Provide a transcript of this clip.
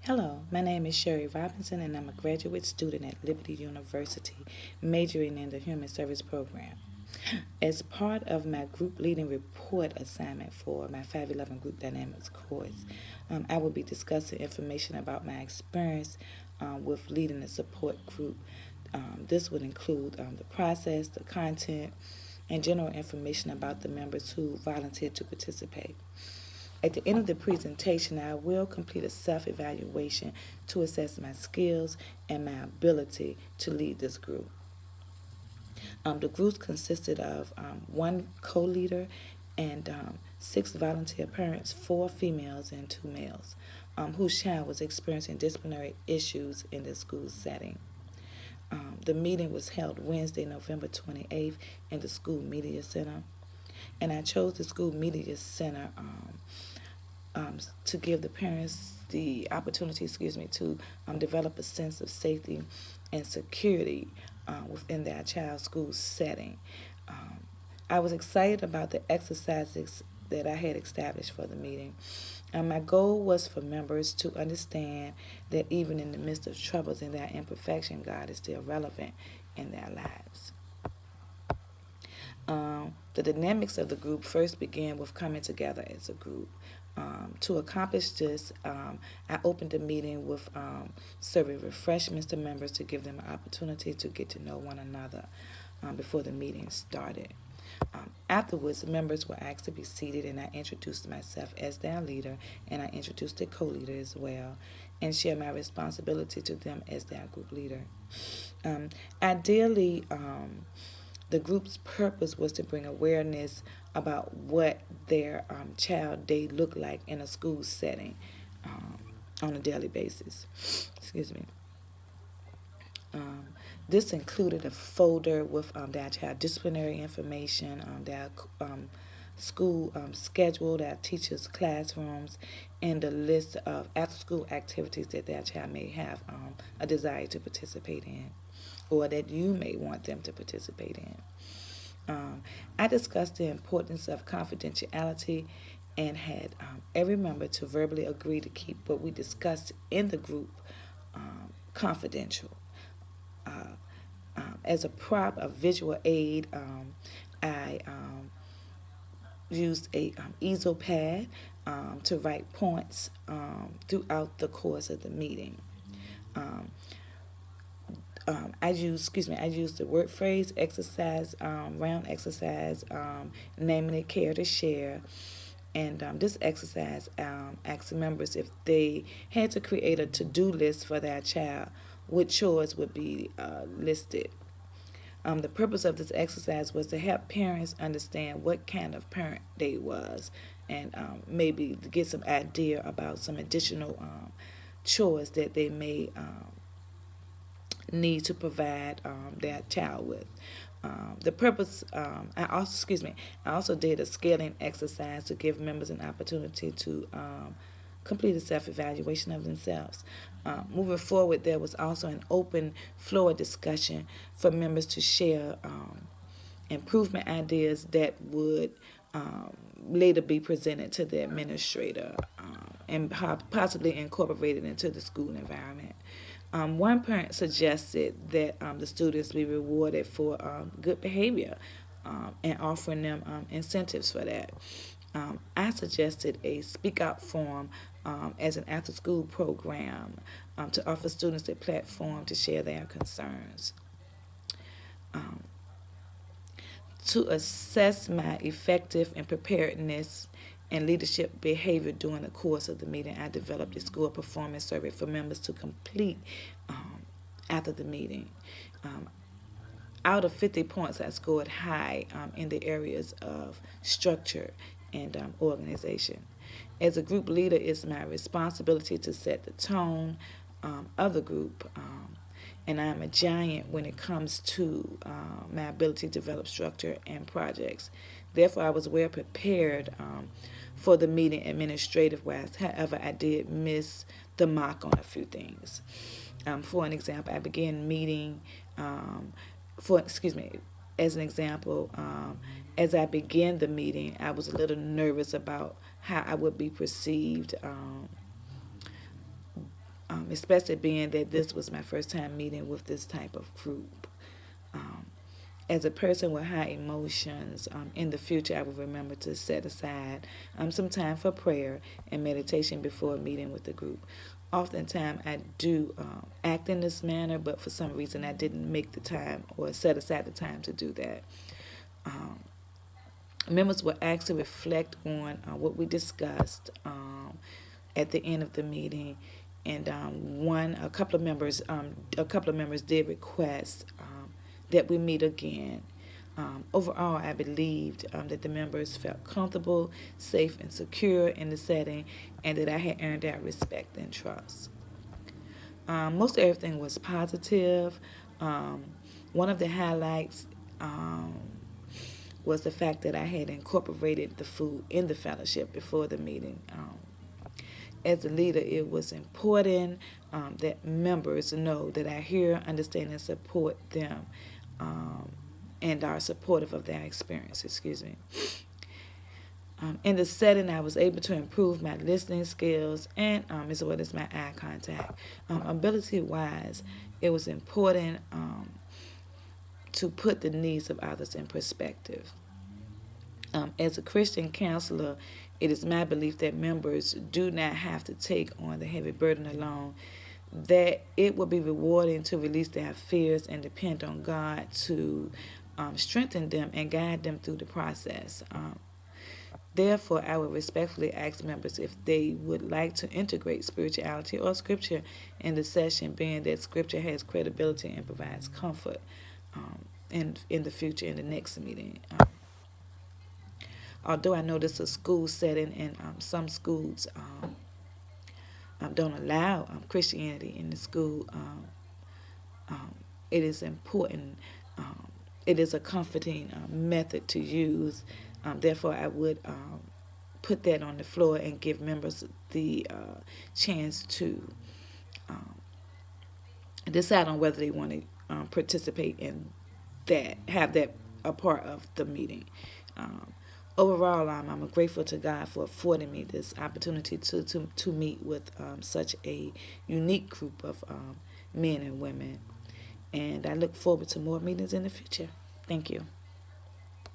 Hello, my name is Sherry Robinson, and I'm a graduate student at Liberty University, majoring in the Human Service Program. As part of my group leading report assignment for my 511 Group Dynamics course, I will be discussing information about my experience with leading a support group. This would include the process, the content, and general information about the members who volunteered to participate. At the end of the presentation, I will complete a self-evaluation to assess my skills and my ability to lead this group. The group consisted of one co-leader and six volunteer parents, four females and two males, whose child was experiencing disciplinary issues in the school setting. The meeting was held Wednesday, November 28th in the School Media Center. And I chose the School Media Center to give the parents the opportunity, to develop a sense of safety and security within their child's school setting. I was excited about the exercises that I had established for the meeting. My goal was for members to understand that even in the midst of troubles and their imperfection, God is still relevant in their lives. The dynamics of the group first began with coming together as a group. To accomplish this, I opened the meeting with serving refreshments to members to give them an opportunity to get to know one another before the meeting started. Afterwards, members were asked to be seated, and I introduced myself as their leader, and I introduced the co-leader as well, and shared my responsibility to them as their group leader. Ideally, the group's purpose was to bring awareness about what their child day looked like in a school setting on a daily basis. Excuse me. Um, this included a folder with their child disciplinary information, their school schedule, their teachers' classrooms, and a list of after-school activities that their child may have a desire to participate in, or that you may want them to participate in. I discussed the importance of confidentiality and had every member to verbally agree to keep what we discussed in the group confidential. Uh, as a prop, a visual aid, I used a easel pad to write points throughout the course of the meeting. Um, I used the word phrase exercise, round exercise, naming it care to share. And this exercise asked members if they had to create a to-do list for their child, what chores would be listed. The purpose of this exercise was to help parents understand what kind of parent they was, and maybe get some idea about some additional chores that they may need to provide their child with. The purpose, I also did a scaling exercise to give members an opportunity to complete a self-evaluation of themselves. Moving forward, there was also an open floor discussion for members to share improvement ideas that would later be presented to the administrator and possibly incorporated into the school environment. One parent suggested that the students be rewarded for good behavior and offering them incentives for that. I suggested a speak out forum as an after school program to offer students a platform to share their concerns. Um, to assess my effective and preparedness and leadership behavior during the course of the meeting, I developed a school performance survey for members to complete after the meeting. Um, Out of 50 points, I scored high in the areas of structure and organization. As a group leader, it's my responsibility to set the tone of the group. And I'm a giant when it comes to my ability to develop structure and projects. Therefore, I was well prepared for the meeting administrative wise. However, I did miss the mark on a few things. For an example, I began meeting, as an example, as I began the meeting, I was a little nervous about how I would be perceived especially being that this was my first time meeting with this type of group. Um, as a person with high emotions, in the future, I will remember to set aside some time for prayer and meditation before meeting with the group. Oftentimes, I do act in this manner, but for some reason, I didn't make the time or set aside the time to do that. Um, Members were asked to reflect on what we discussed at the end of the meeting, and a couple of members did request that we meet again. Overall, I believed that the members felt comfortable, safe, and secure in the setting, and that I had earned their respect and trust. Most everything was positive. One of the highlights was the fact that I had incorporated the food in the fellowship before the meeting. As a leader, it was important that members know that I hear, understand, and support them, and are supportive of their experience. In the setting, I was able to improve my listening skills and as well as my eye contact. Ability-wise, it was important to put the needs of others in perspective. As a Christian counselor, it is my belief that members do not have to take on the heavy burden alone, that it will be rewarding to release their fears and depend on God to strengthen them and guide them through the process. Therefore, I would respectfully ask members if they would like to integrate spirituality or scripture in the session, being that scripture has credibility and provides comfort in the future, in the next meeting. Although I know this is a school setting and some schools don't allow Christianity in the school, it is important. It is a comforting method to use. Therefore, I would put that on the floor and give members the chance to decide on whether they want to participate in that, have that a part of the meeting. Overall, I'm grateful to God for affording me this opportunity to meet with such a unique group of men and women. And I look forward to more meetings in the future. Thank you.